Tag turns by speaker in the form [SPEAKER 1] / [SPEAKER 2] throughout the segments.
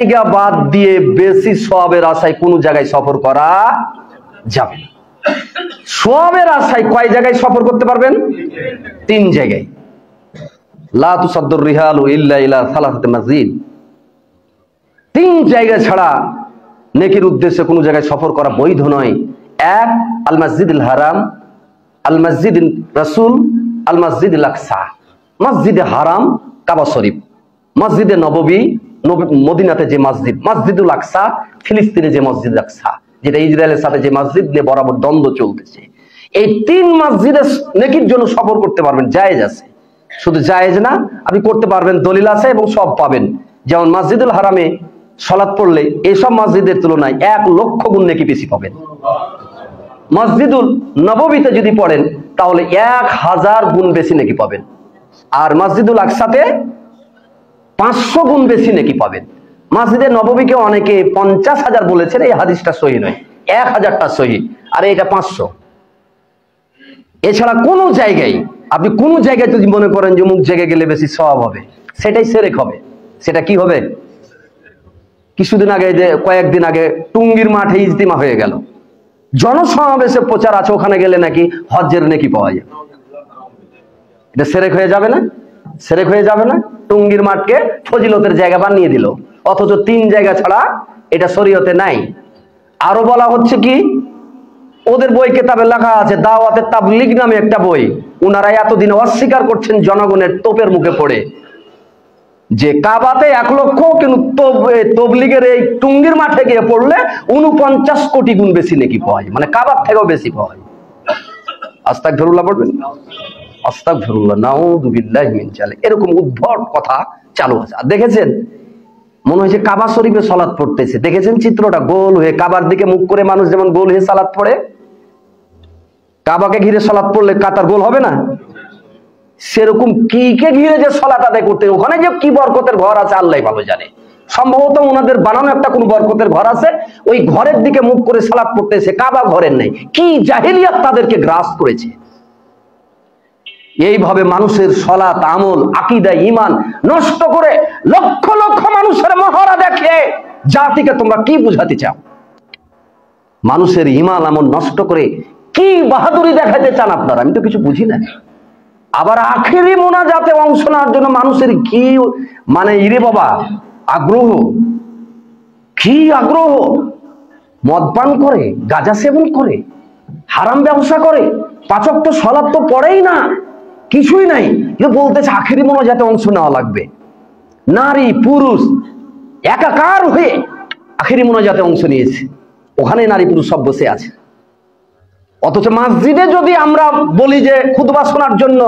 [SPEAKER 1] জায়গা বাদ দিয়ে বেশি সওয়াবের আশায় কোনো জায়গায় সফর করা যাবে না। সওয়াবের আশায় কয় জায়গায় সফর করতে পারবেন? 3 জায়গায়। লা তুসাদ্দুর রিহালু ইল্লা ইলা সালাসাতি মাসজিদ। 3 জায়গা ছাড়া নেকির উদ্দেশ্যে কোনো জায়গায় সফর করা বৈধ নয়। 1 আল মসজিদুল হারাম, আল মসজিদুর রাসূল, আল মসজিদুল আকসা। মসজিদে হারাম কাবা শরীফ, মসজিদে নববী মদিনাতে যে মসজিদ, মসজিদুল আকসা ফিলিস্তিনে যে মসজিদ আকসা, যেটা ইসরায়েলের সাথে যে মসজিদ নিয়ে বরাবর দ্বন্দ্ব চলতেছে। এই 3 মসজিদে নেকির জন্য সফর করতে পারবেন, জায়েজ আছে। শুধু জায়েজ না, আপনি করতে পারবেন, দলিল আছে এবং সব পাবেন। যেমন মসজিদুল হারামে সালাত পড়লে এইসব মসজিদের তুলনায় 1 লক্ষ গুণ নেকি বেশি পাবেন। মসজিদুল নববীতে যদি পড়েন তাহলে 1000 গুণ বেশি নেকি পাবেন। আর মসজিদুল আকসাতে 500 গুণ বেশি নেকি পাবেন। মসজিদে নববীকে অনেকে 50,000 বলেছেন, এই হাদিসটা সহি নয়, 1000টা সহি, আর এটা 500। এছাড়া কোনো জায়গায় আপনি কোনো জায়গায় যদি মনে করেন যে অমুক জায়গায় গেলে বেশি সওয়াব হবে, সেটাই শিরক হবে। সেটা কি হবে? কিছুদিন আগে, যে কয়েকদিন আগে টুঙ্গির মাঠে ইজতিমা হয়ে গেল, জনসমাবেশে প্রচার আছে, ওখানে গেলে নাকি হজ্জের নেকি পাওয়া যায়। এটা শিরক হয়ে যাবে না? শিরক হয়ে যাবে না? টুঙ্গির মাঠকে ফজিলতের জায়গা বানিয়ে দিল, অথচ 3 জায়গা ছাড়া এটা শরীয়তে নাই। আরো বলা হচ্ছে কি, ওদের বই কেতাবে লেখা আছে, দাওয়াতে তাবলীগ নামে একটা বই, ওনারা এতদিন অস্বীকার করছেন জনগণের তোপের মুখে পড়ে যে কাবাতে 1 লক্ষ, কিন্তু তবলীগের এই টুঙ্গির মাঠে গিয়ে পড়লে 49 কোটি গুণ বেশি নেকি পাওয়া যায়, মানে কাবার থেকেও বেশি পাওয়া যায়। আস্তাগফিরুল্লাহ পড়বেন, আস্তাগফিরুল্লাহ, নাউযু বিল্লাহি মিন যালিক। এরকম উদ্ভট কথা চালু আছে। আর দেখেছেন, মনে হয়েছে কাবা শরীফে সালাত পড়তেছে। দেখেছেন চিত্রটা? গোল হয়ে কাবার দিকে মুখ করে মানুষ যেমন গোল হয়ে সালাত পড়ে, কাবাকে ঘিরে সালাত পড়লে কাতার গোল হবে না? সেরকম কি কে ঘিরে যে সালাত আদায় করতে, ওখানে যে কি বরকতের ঘর আছে আল্লাহই ভালো জানে। সম্ভবত ওনাদের বানানো একটা কোন বরকতের ঘর আছে, ওই ঘরের দিকে মুখ করে সালাত পড়তেছে, কাবা ঘরের নেই। কি জাহেলিয়াত তাদেরকে গ্রাস করেছে। এইভাবে মানুষের সালাত, আমল, আকীদা, ঈমান নষ্ট করে লক্ষ লক্ষ মানুষের মহড়া দেখে জাতিকে তোমরা কি বুঝাতে চাও? মানুষের ঈমান আমল নষ্ট করে কি বাহাদুরি দেখাতে চান আপনারা? আমি তো কিছু বুঝি না। আবার আখেরি মোনাজাতে অংশ নেওয়ার জন্য মানুষের কি মানে ইরে বাবা আগ্রহ, কি আগ্রহ! মদ পান করে, গাঁজা সেবন করে, হারাম ব্যবসা করে, 5 ওয়াক্ত সালাত তো পড়েই না, কিছুই নাই, কিন্তু বলতেছে আখেরি মোনাজাতে অংশ নেওয়া লাগবে। নারী পুরুষ একাকার হয়ে আখেরি মোনাজাতে অংশ নিয়েছে, ওখানে নারী পুরুষ সব বসে আছে। অথচ মসজিদে যদি আমরা বলি যে খুতবা শোনার জন্য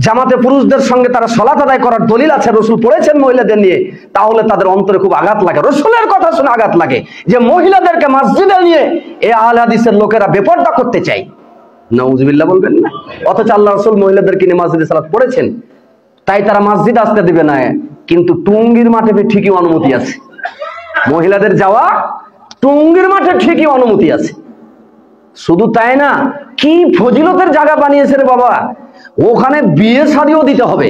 [SPEAKER 1] জামাতে পুরুষদের সঙ্গে তারা সালাত আদায় করার দলিল আছে, রাসূল পড়েছেন মহিলাদের নিয়ে, তাহলে তাদের অন্তরে খুব আঘাত লাগে। রাসূলের কথা শুনে আঘাত লাগে যে মহিলাদেরকে মসজিদে নিয়ে এই আহলে হাদিসের লোকেরা বেপরদা করতে চায়। নাউজুবিল্লাহ বলবেন না? অথচ আল্লাহ রাসূল মহিলাদেরকে নিয়ে মসজিদে সালাত পড়েছেন, তাই তারা মসজিদ আসতে দিবে না। কিন্তু টুঙ্গির মাঠে ঠিকই অনুমতি আছে, মহিলাদের যাওয়া টুঙ্গির মাঠে ঠিকই অনুমতি আছে। শুধু তাই না, কি ফজিলতের জায়গা বানিয়েছে রে বাবা, ওখানে বিয়ে শাদিও দিতে হবে।